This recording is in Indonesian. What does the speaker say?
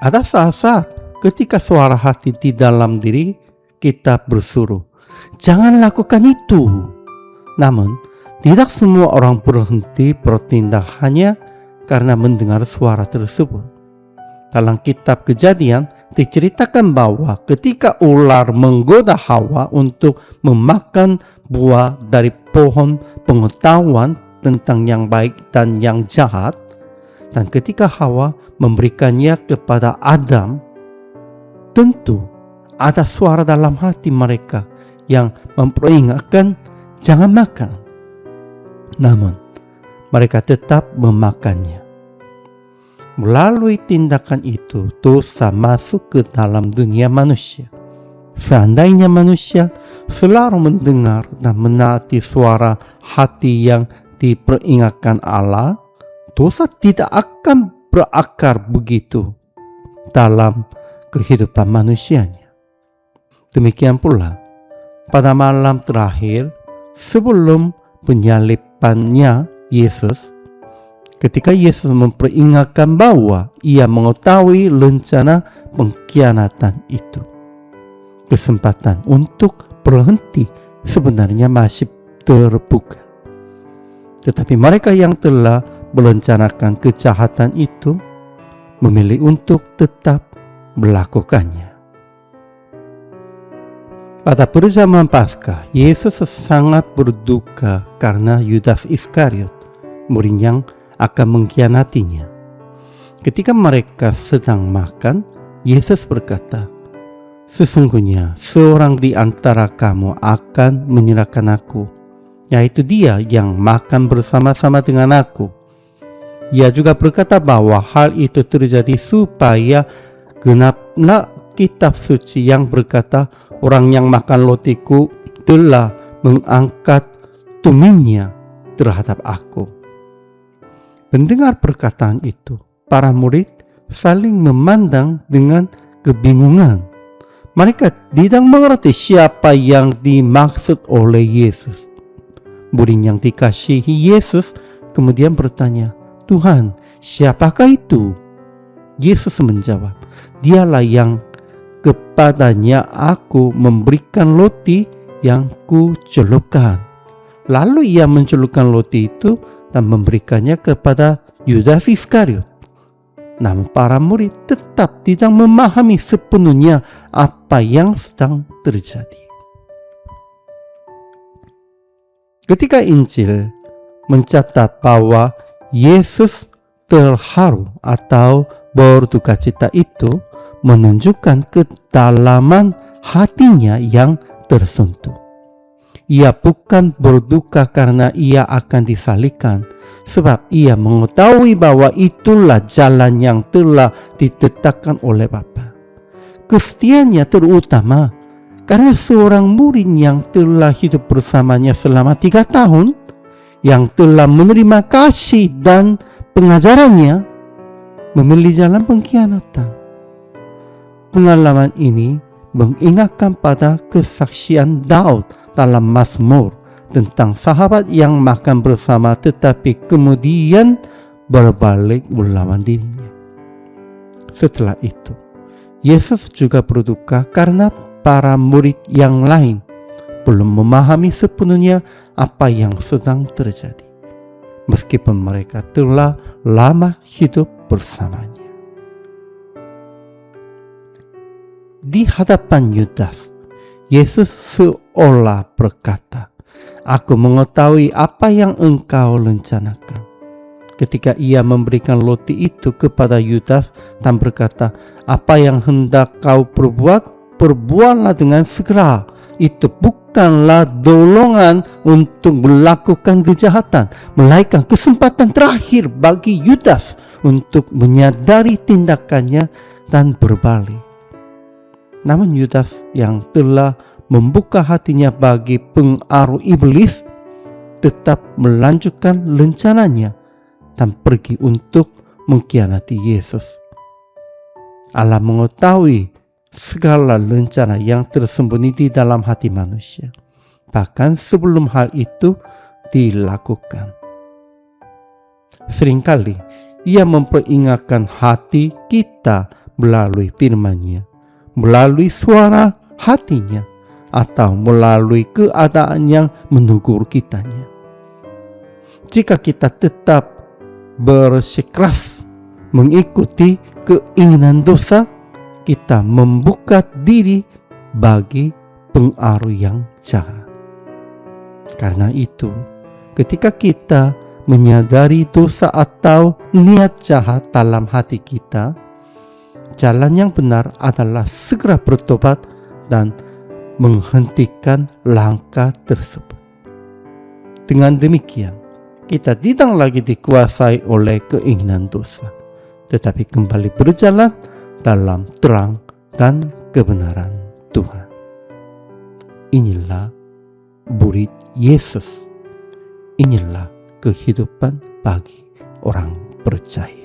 Ada saat-saat ketika suara hati di dalam diri kita bersuruh, jangan lakukan itu. Namun, tidak semua orang berhenti bertindak hanya karena mendengar suara tersebut. Dalam kitab Kejadian diceritakan bahwa ketika ular menggoda Hawa untuk memakan buah dari pohon pengetahuan tentang yang baik dan yang jahat, dan ketika Hawa memberikannya kepada Adam, tentu ada suara dalam hati mereka yang memperingatkan jangan makan. Namun, mereka tetap memakannya. Melalui tindakan itu, dosa masuk ke dalam dunia manusia. Seandainya manusia selalu mendengar dan menaati suara hati yang diperingatkan Allah, dosa tidak akan berakar begitu dalam kehidupan manusianya. Demikian pula, pada malam terakhir sebelum penyalibannya Yesus, ketika Yesus memperingatkan bahwa ia mengetahui rencana pengkhianatan itu, kesempatan untuk berhenti sebenarnya masih terbuka. Tetapi mereka yang telah merencanakan kejahatan itu memilih untuk tetap melakukannya. Pada perjamuan Paskah, Yesus sangat berduka karena Yudas Iskariot, murid yang akan mengkhianatinya. Ketika mereka sedang makan, Yesus berkata, "Sesungguhnya seorang di antara kamu akan menyerahkan aku, yaitu dia yang makan bersama-sama dengan aku." Ia juga berkata bahwa hal itu terjadi supaya genaplah kitab suci yang berkata, "Orang yang makan rotiku telah mengangkat tuminnya terhadap aku." Mendengar perkataan itu, para murid saling memandang dengan kebingungan. Mereka tidak mengerti siapa yang dimaksud oleh Yesus. Murid yang dikasihi Yesus kemudian bertanya, "Tuhan, siapakah itu?" Yesus menjawab, "Dialah yang kepadanya aku memberikan roti yang kucelupkan." Lalu ia mencelupkan roti itu dan memberikannya kepada Yudas Iskariot. Namun para murid tetap tidak memahami sepenuhnya apa yang sedang terjadi. Ketika Injil mencatat bahwa Yesus terharu atau berdukacita, itu menunjukkan kedalaman hatinya yang tersentuh. Ia bukan berduka karena ia akan disalibkan, sebab ia mengetahui bahwa itulah jalan yang telah ditetapkan oleh Bapa. Kesetiaannya terutama karena seorang murid yang telah hidup bersamanya selama 3 tahun, yang telah menerima kasih dan pengajarannya, memilih jalan pengkhianatan. Pengalaman ini mengingatkan pada kesaksian Daud dalam Mazmur tentang sahabat yang makan bersama tetapi kemudian berbalik melawan dirinya. Setelah itu, Yesus juga berduka karena para murid yang lain belum memahami sepenuhnya apa yang sedang terjadi, meskipun mereka telah lama hidup bersamanya. Di hadapan Yudas, Yesus seolah berkata, "Aku mengetahui apa yang engkau rencanakan." Ketika ia memberikan roti itu kepada Yudas dan berkata, "Apa yang hendak kau perbuat, perbuatlah dengan segera." Itu bukanlah dorongan untuk melakukan kejahatan, melainkan kesempatan terakhir bagi Yudas untuk menyadari tindakannya dan berbalik. Namun Yudas yang telah membuka hatinya bagi pengaruh iblis tetap melanjutkan rencananya dan pergi untuk mengkhianati Yesus. Allah mengetahui segala rencana yang tersembunyi di dalam hati manusia, bahkan sebelum hal itu dilakukan. Seringkali ia memperingatkan hati kita melalui firman-Nya, melalui suara hatinya, atau melalui keadaan yang menegur kitanya. Jika kita tetap bersikeras mengikuti keinginan dosa, kita membuka diri bagi pengaruh yang jahat. Karena itu, ketika kita menyadari dosa atau niat jahat dalam hati kita, jalan yang benar adalah segera bertobat dan menghentikan langkah tersebut. Dengan demikian, kita tidak lagi dikuasai oleh keinginan dosa, tetapi kembali berjalan dalam terang dan kebenaran Tuhan. Inilah murid Yesus. Inilah kehidupan bagi orang percaya.